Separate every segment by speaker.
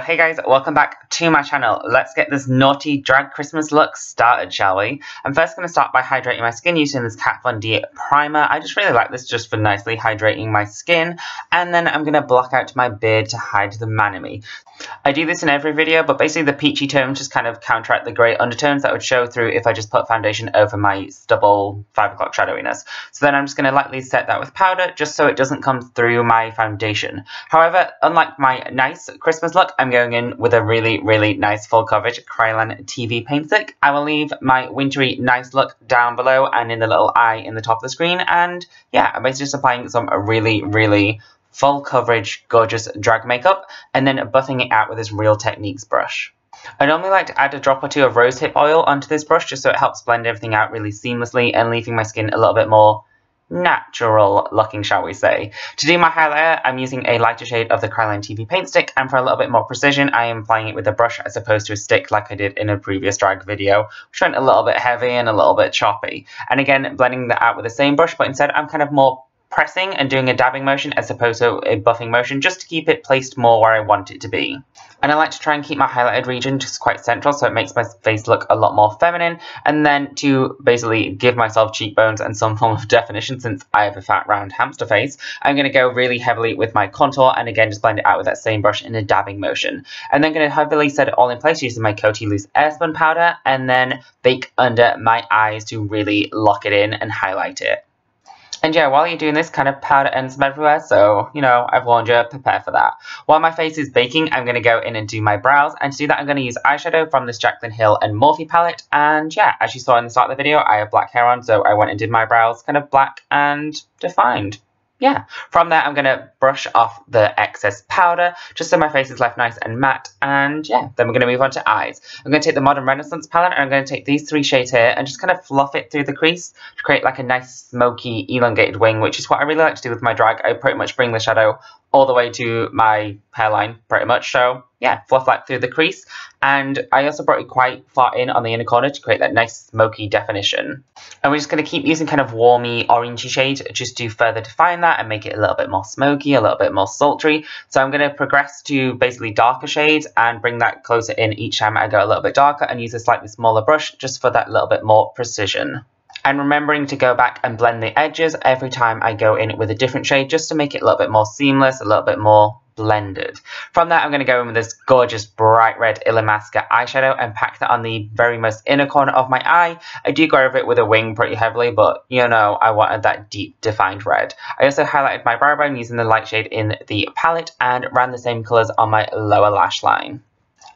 Speaker 1: Hey guys, welcome back to my channel. Let's get this naughty drag Christmas look started, shall we? I'm first going to start by hydrating my skin using this Kat Von D primer. I just really like this just for nicely hydrating my skin. And then I'm going to block out my beard to hide the man in me. I do this in every video, but basically the peachy tones just kind of counteract the grey undertones that would show through if I just put foundation over my stubble 5 o'clock shadowiness. So then I'm just going to lightly set that with powder just so it doesn't come through my foundation. However, unlike my nice Christmas look, I'm going in with a really nice full coverage Kryolan TV paint stick. I will leave my wintry nice look down below and in the little eye in the top of the screen, and yeah, I'm basically just applying some really full coverage gorgeous drag makeup and then buffing it out with this Real Techniques brush. I normally like to add a drop or two of rosehip oil onto this brush just so it helps blend everything out really seamlessly and leaving my skin a little bit more natural looking, shall we say. To do my highlighter, I'm using a lighter shade of the Kryolan TV paint stick, and for a little bit more precision, I am applying it with a brush as opposed to a stick like I did in a previous drag video, which went a little bit heavy and a little bit choppy. And again, blending that out with the same brush, but instead I'm kind of more pressing and doing a dabbing motion as opposed to a buffing motion just to keep it placed more where I want it to be. And I like to try and keep my highlighted region just quite central so it makes my face look a lot more feminine, and then to basically give myself cheekbones and some form of definition since I have a fat round hamster face, I'm going to go really heavily with my contour and again just blend it out with that same brush in a dabbing motion. And then going to heavily set it all in place using my Coty Loose Airspun powder and then bake under my eyes to really lock it in and highlight it. And yeah, while you're doing this, kind of powder ends up everywhere, so, you know, I've warned you, prepare for that. While my face is baking, I'm going to go in and do my brows, and to do that I'm going to use eyeshadow from this Jaclyn Hill and Morphe palette, and yeah, as you saw in the start of the video, I have black hair on, so I went and did my brows kind of black and defined. Yeah, from there I'm going to brush off the excess powder just so my face is left nice and matte, and yeah, then we're going to move on to eyes. I'm going to take the Modern Renaissance palette and I'm going to take these 3 shades here and just kind of fluff it through the crease to create like a nice smoky elongated wing, which is what I really like to do with my drag. I pretty much bring the shadow all the way to my hairline pretty much, so yeah, fluff that through the crease. And I also brought it quite far in on the inner corner to create that nice smoky definition. And we're just going to keep using kind of warmy orangey shades just to further define that and make it a little bit more smoky, a little bit more sultry. So I'm going to progress to basically darker shades and bring that closer in each time I go a little bit darker and use a slightly smaller brush just for that little bit more precision. And remembering to go back and blend the edges every time I go in with a different shade just to make it a little bit more seamless, a little bit more blended. From that I'm going to go in with this gorgeous bright red Illamasqua eyeshadow and pack that on the very most inner corner of my eye. I do go over it with a wing pretty heavily, but you know, I wanted that deep defined red. I also highlighted my brow bone using the light shade in the palette and ran the same colours on my lower lash line.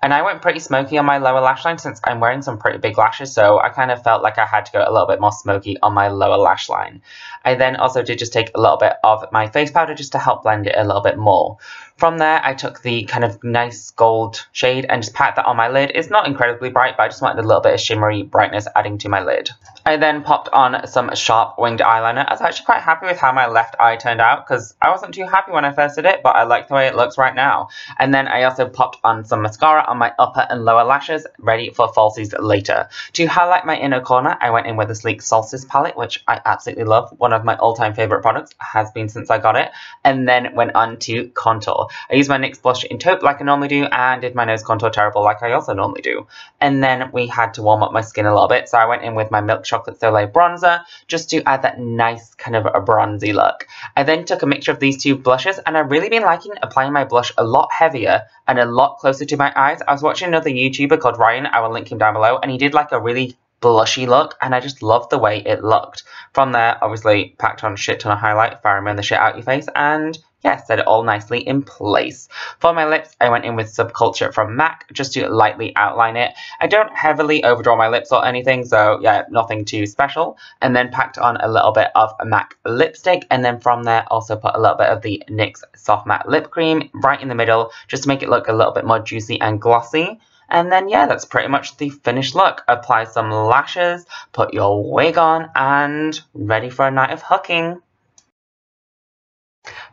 Speaker 1: And I went pretty smoky on my lower lash line since I'm wearing some pretty big lashes, so I kind of felt like I had to go a little bit more smoky on my lower lash line. I then also did just take a little bit of my face powder just to help blend it a little bit more. From there, I took the kind of nice gold shade and just packed that on my lid. It's not incredibly bright, but I just wanted a little bit of shimmery brightness adding to my lid. I then popped on some sharp winged eyeliner. I was actually quite happy with how my left eye turned out because I wasn't too happy when I first did it, but I like the way it looks right now. And then I also popped on some mascara on my upper and lower lashes, ready for falsies later. To highlight my inner corner, I went in with the Sleek Solstice palette, which I absolutely love. One of my all-time favourite products, has been since I got it. And then went on to contour. I used my NYX blush in taupe like I normally do and did my nose contour terrible like I also normally do. And then we had to warm up my skin a little bit, so I went in with my Milk Chocolate Soleil bronzer just to add that nice kind of a bronzy look. I then took a mixture of these 2 blushes, and I've really been liking applying my blush a lot heavier and a lot closer to my eyes. I was watching another YouTuber called Ryan, I will link him down below, and he did like a really blushy look, and I just loved the way it looked. From there, obviously, packed on a shit ton of highlight, fireman the shit out your face, and yeah, set it all nicely in place. For my lips, I went in with Subculture from MAC just to lightly outline it. I don't heavily overdraw my lips or anything, so yeah, nothing too special. And then packed on a little bit of MAC lipstick, and then from there also put a little bit of the NYX Soft Matte Lip Cream right in the middle just to make it look a little bit more juicy and glossy. And then yeah, that's pretty much the finished look. Apply some lashes, put your wig on, and ready for a night of hooking.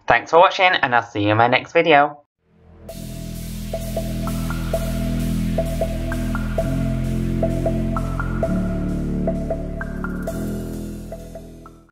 Speaker 1: Thanks for watching, and I'll see you in my next video.